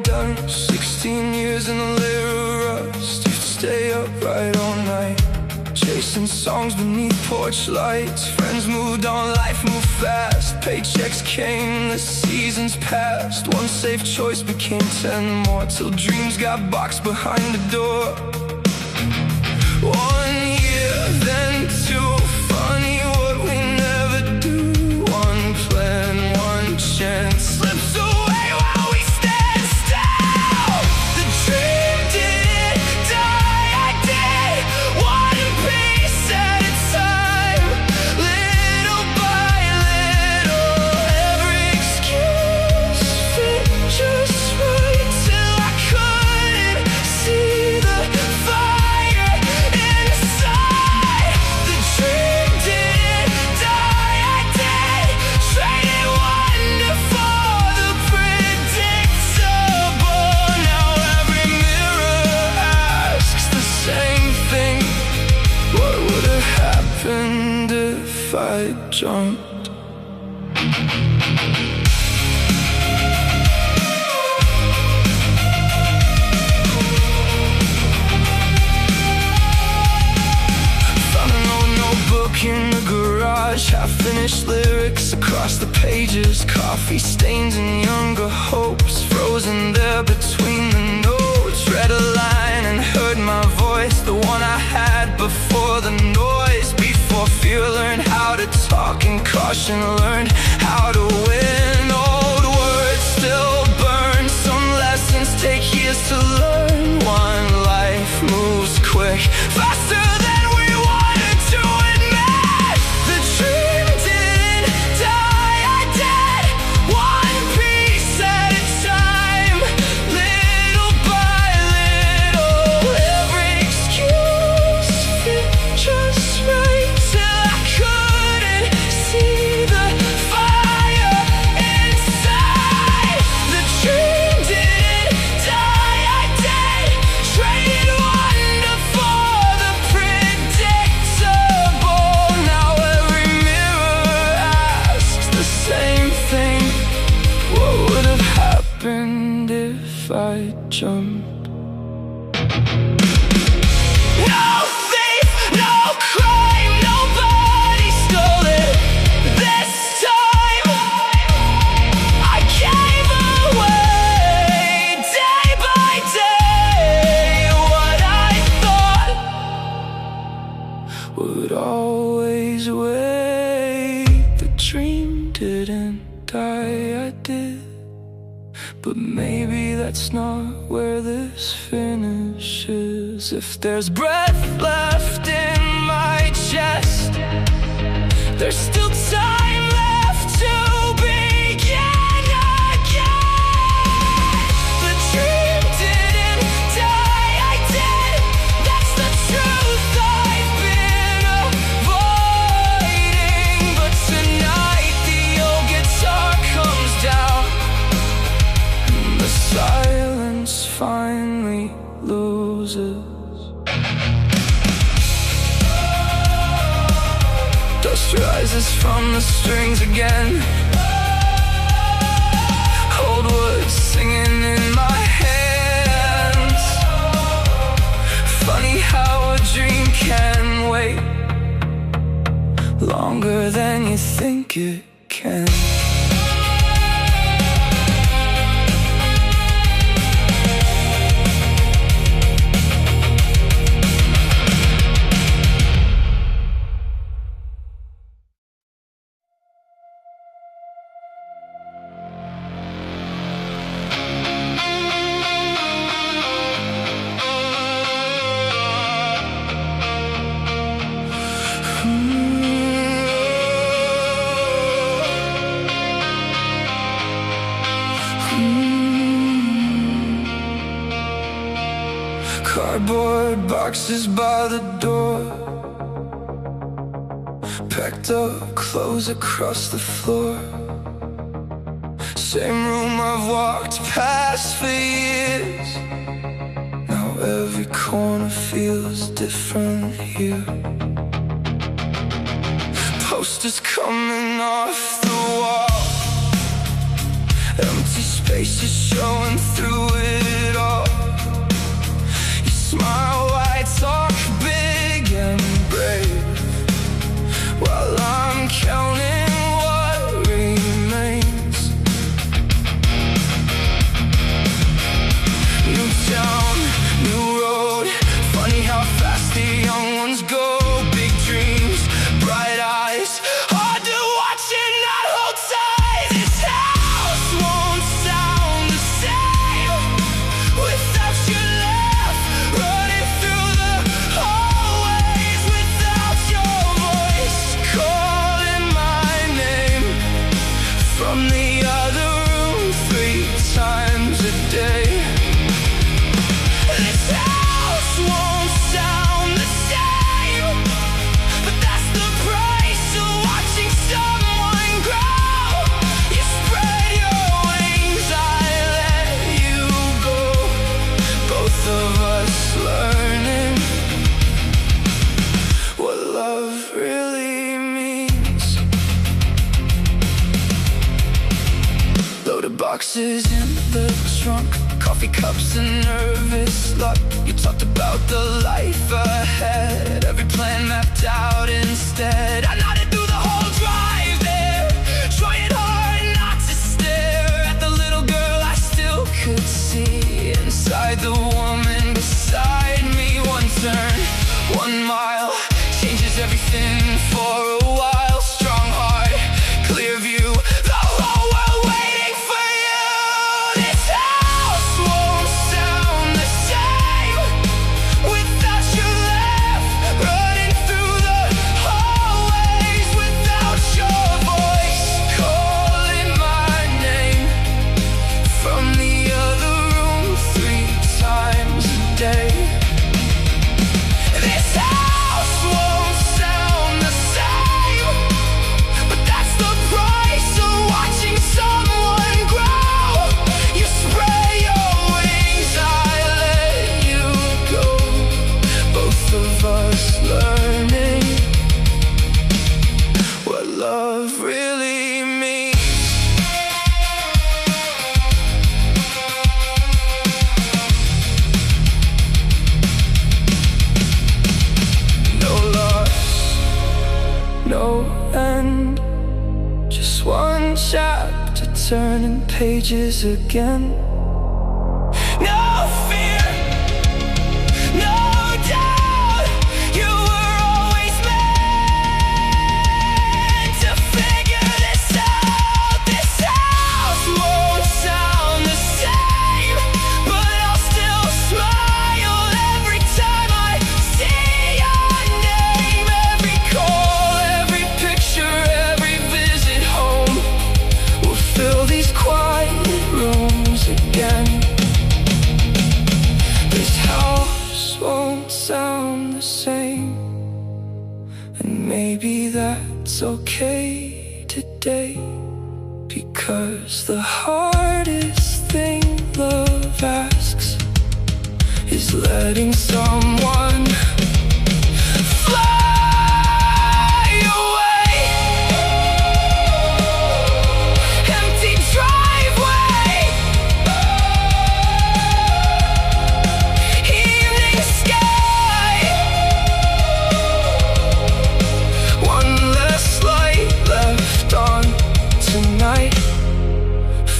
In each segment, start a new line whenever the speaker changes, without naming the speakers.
done? 16 years in a layer of rust. You'd stay up right all night, chasing songs beneath porch lights. Friends moved on, life moved fast. Paychecks came, the seasons passed. One safe choice became 10 more, till dreams got boxed behind the door. 1 year, then 2. Funny what we never do. One plan, one chance slips away while we stand still. The dream didn't die, I did. One piece at a time, little by little. Every excuse fit just right, till I couldn't see the fire inside. The dream didn't die, I did. Traded wonder for the predictable. Now every mirror asks the same thing: what would have happened if I jumped? Found an old notebook in the garage, half-finished lyrics across the pages. Coffee stains and younger hopes frozen there between the notes. Read a line and heard my voice, the one I had before the noise. Before fear learned how to talk and caution learned how to win. Old words still burn, some lessons take years to learn. One life moves quick, faster than we wanted to admit. The dream didn't die, I did. One piece at a time, little by little. Every excuse fit just right, till I couldn't see the fire inside. The dream didn't die, I did. Traded wonder for the predictable. Now every mirror asks the same thing: what would have happened if I jumped? No thief, no crime, nobody stole it this time. I gave away day by day what I thought would always wait. The dream didn't die, I did. But maybe that's not where this finishes. If there's breath left in my chest, there's still time left to begin again. The dream didn't die, I did. That's the truth I've been avoiding. But tonight the old guitar comes down, the silence finally loses. Dust rises from the strings again. Old wood singing in my hands. Funny how a dream can wait longer than you think it can. Cardboard boxes by the door, packed up clothes across the floor. Same room I've walked past for years. Now every corner feels different here. Posters coming off the wall, empty spaces showing through town, new road. Funny how fast the young ones go. Big dreams, bright eyes, hard to watch and not hold tight. This house won't sound the same without your laugh, running through the hallways without your voice calling my name from the other room 3 times a day. This house won't sound the same, but that's the price of watching someone grow. You spread your wings, I let you go. Both of us learning what love really means. Loaded boxes in the trunk, coffee cups and nervous luck. You talked about the life ahead, every plan mapped out instead. I nodded through the whole drive there, trying hard not to stare at the little girl I still could see inside the woman beside me. One turn, 1 mile, changes everything for a while. Strong heart, clear view, the whole world waiting for you. This house won't sound the same without your laugh, running through the hallways without your voice calling my name from the other room 3 times a day. This house won't sound the same, but that's the price of watching someone grow. You spread your wings, I let you go. Both of us learning what love really means. No loss, no end, just one chapter turning pages again. No fear, no doubt, you were always meant to figure this out. This house won't sound the same, but I'll still smile every time I see your name. Every call, every picture, every visit home will fill these quiet rooms again. This house won't sound the same, and maybe that's okay today, because the hardest thing love asks is letting someone fly away. Empty driveway, evening sky, one less light left on tonight.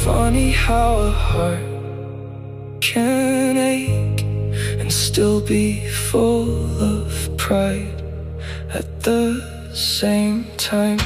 Funny how a heart can ache and still be full of pride at the same time.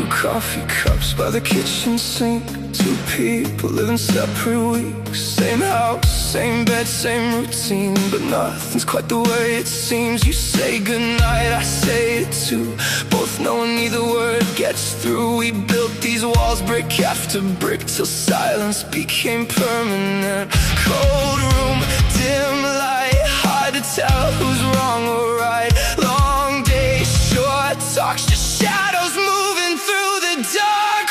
Coffee cups by the kitchen sink, 2 people living separate weeks. Same house, same bed, same routine, but nothing's quite the way it seems. You say goodnight, I say it too, both knowing neither word gets through. We built these walls brick after brick till silence became permanent. Cold room, dim light, hard to tell who's wrong or right. Long days, short talks, just shadows moving through the dark.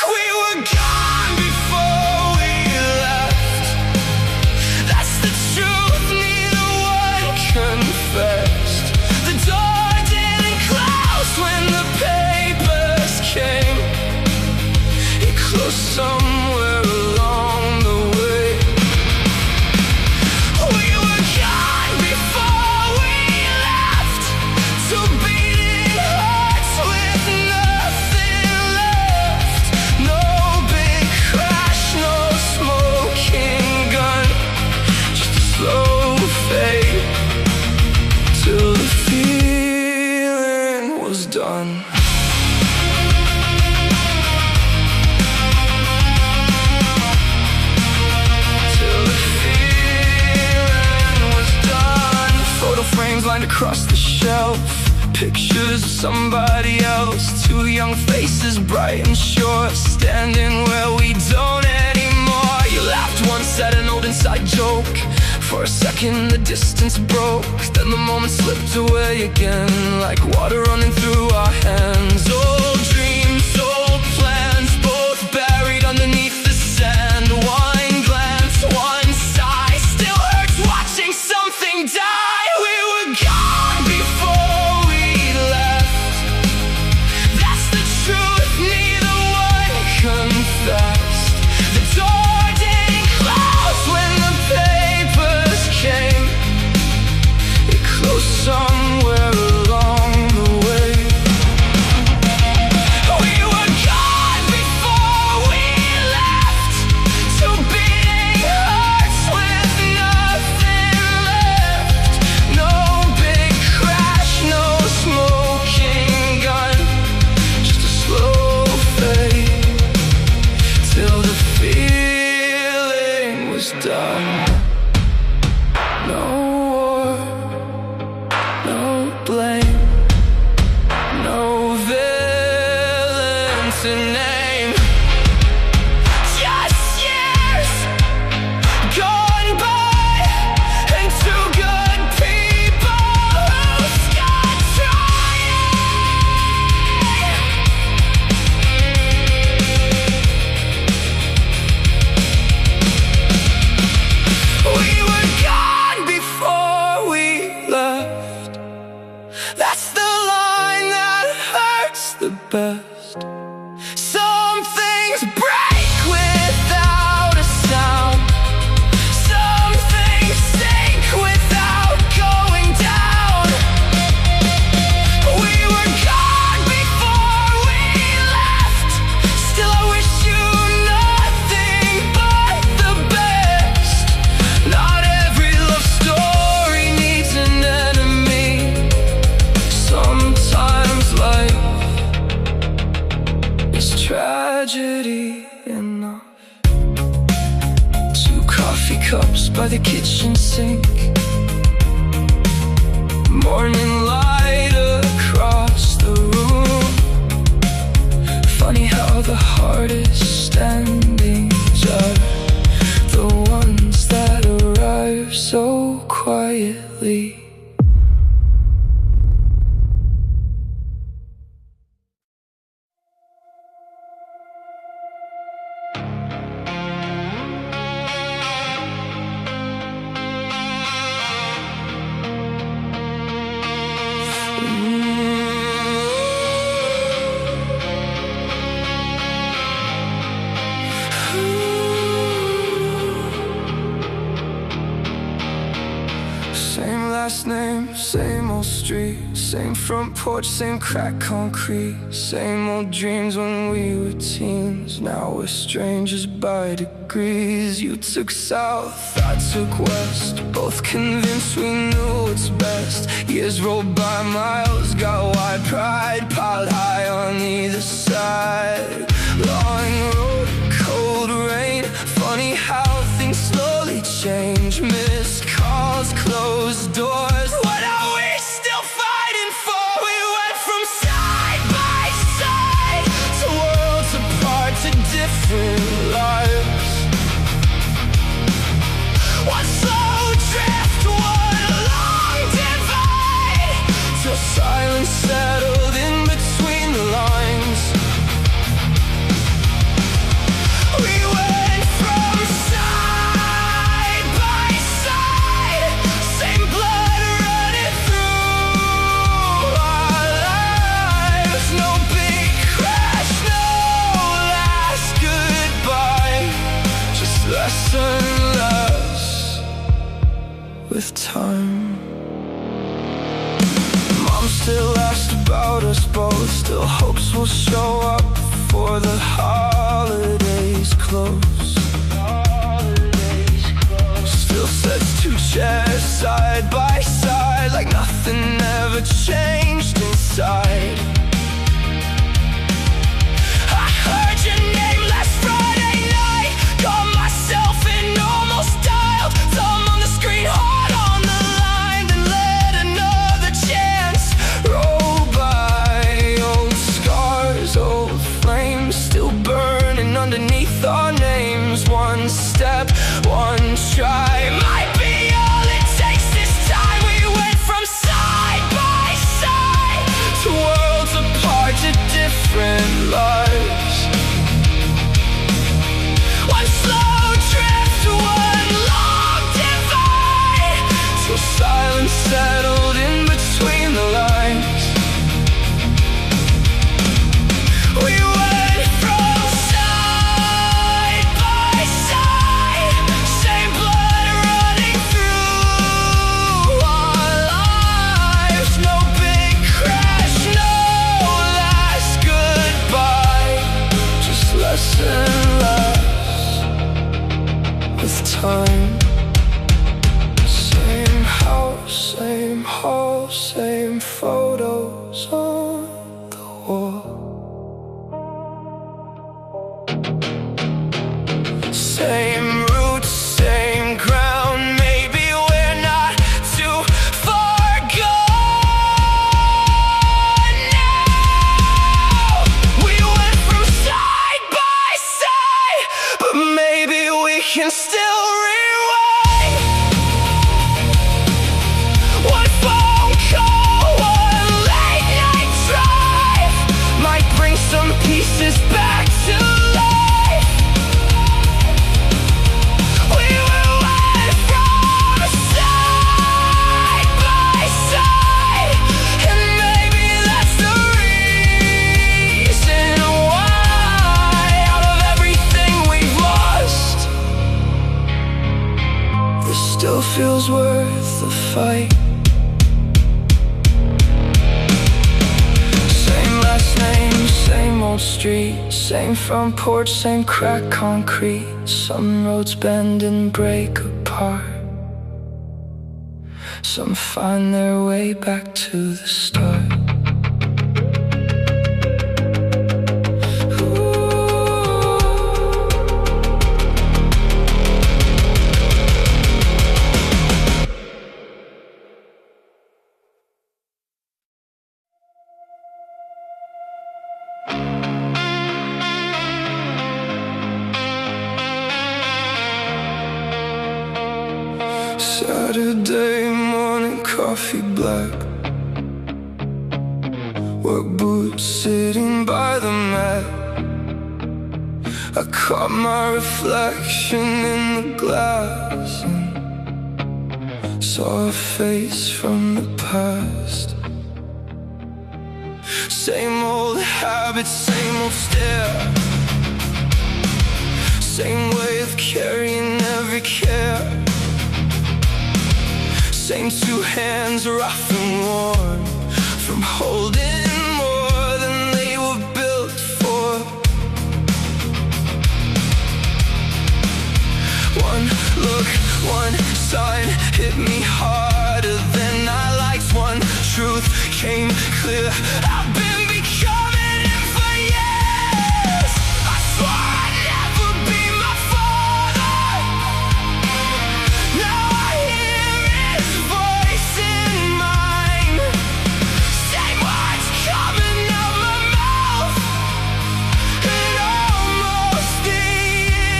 Pictures of somebody else, two young faces, bright and short, standing where we don't anymore. You laughed once at an old inside joke. For a second the distance broke, then the moment slipped away again, like water running through our hands. Old dreams, old plans, both buried underneath the sand. One glance, one sigh, still hurts watching something die. We were gone before we left. That's the truth, neither one confessed. The door didn't close when the papers came. It closed somewhere along the way. We were gone before we left, two beating hearts with nothing left. No big crash, no smoking gun, just a slow fade till the feeling was done. No war, no blame, no villain to name. Just years gone by, and two good people who's got trying. We were gone before we left. That's the line that hurts the best. Some things break without a sound. Some things sink without going down. We were gone before we left. Still I wish you nothing but the best. Not every love story needs an enemy. Sometimes life is tragedy enough. Two coffee cups by the kitchen sink, morning light across the room. Funny how the hardest endings are the ones that arrive so quietly. Same last name, same old street, same front porch, same cracked concrete. Same old dreams when we were teens. Now we're strangers by degrees. You took south, I took west, both convinced we knew what's best. Years rolled by, miles got wide, pride piled high on either side. Long road, cold rain, funny how things slowly change. Missed calls, closed doors, what are we still fighting for? We went from side by side to worlds apart, to different lives. One slow drift, one long divide, till silence settled in between the lines. We went from side by side, same blood running through our lives. No big crash, no last goodbye, just less and less with time. Mom still asked about us both, still hopes we'll show up before the holidays close. Still sets two chairs side by side, like nothing ever changed inside. I heard your name last Friday night, called myself and almost dialed. Thumb on the screen, heart on the line, then let another chance roll feels worth the fight. Same last name, same old street, same front porch, same cracked concrete. Some roads bend and break apart, some find their way back to the start. Saturday morning, coffee black, work boots sitting by the mat. I caught my reflection in the glass and saw a face from the past. Same old habits, same old stare, same way of carrying every care. Same two hands rough and worn from holding more than they were built for. One look, one sign hit me harder than I liked. One truth came clear: I've been becoming him for years. I swore I'd never be my father. Now I hear his voice in mine. Same words coming out my mouth at almost the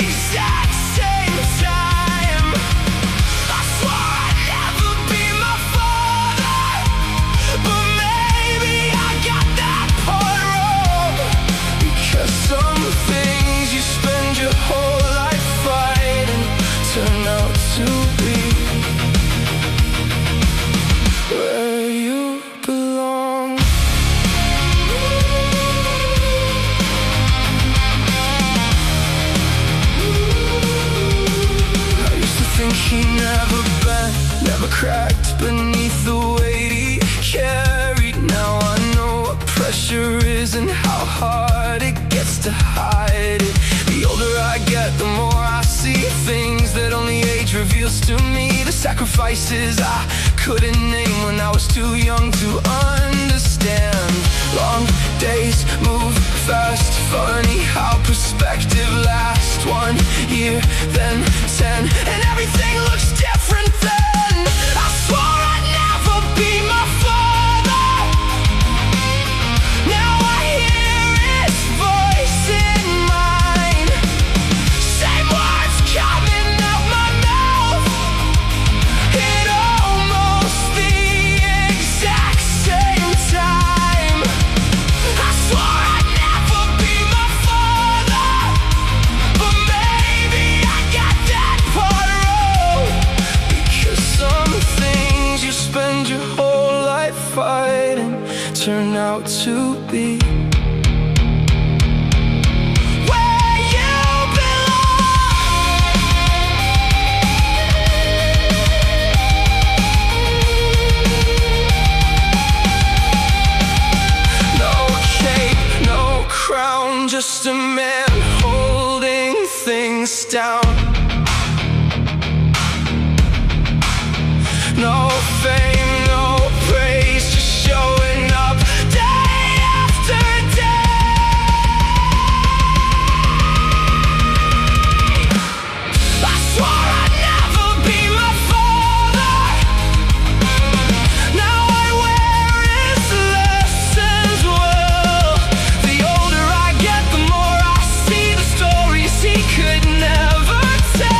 exact same time. I swore I'd never be my father, but maybe I got that part wrong. Because some things you spend your whole life fighting turn out to be where you belong. I used to think he never bent, never cracked beneath the weight he carried. Now I know what pressure is and how hard it gets to hide it. The older I get, the more I see things that only age reveals to me. The sacrifices I couldn't name when I was too young to understand. Long days move fast, funny how perspective lasts. 1 year, then 10, and everything looks different then. I swore I'd never be my father. Now I hear his voice in mine. Same words coming out my mouth at almost the exact same time. I swore I'd never be my father, but maybe I got that part wrong. Because some things you spend your whole life fighting turn out to be where you belong. No cape, no crown, just a man holding things down. No fame, no praise, just showing up day after day. I swore I'd never be my father. Now I wear his lessons well. The older I get, the more I see the stories he could never tell.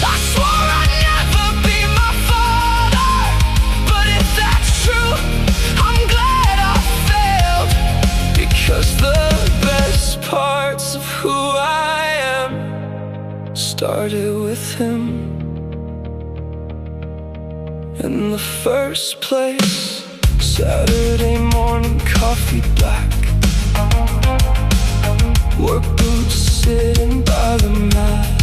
I swore I'd never be my father, but if that's true, I'm glad I failed. Because the best parts of who I am started with him in the first place. Saturday morning, coffee black, Work boots sitting by the mat.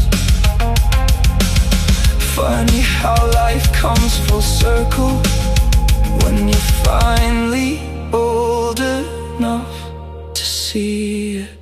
Funny how life comes full circle when you're finally old enough to see it.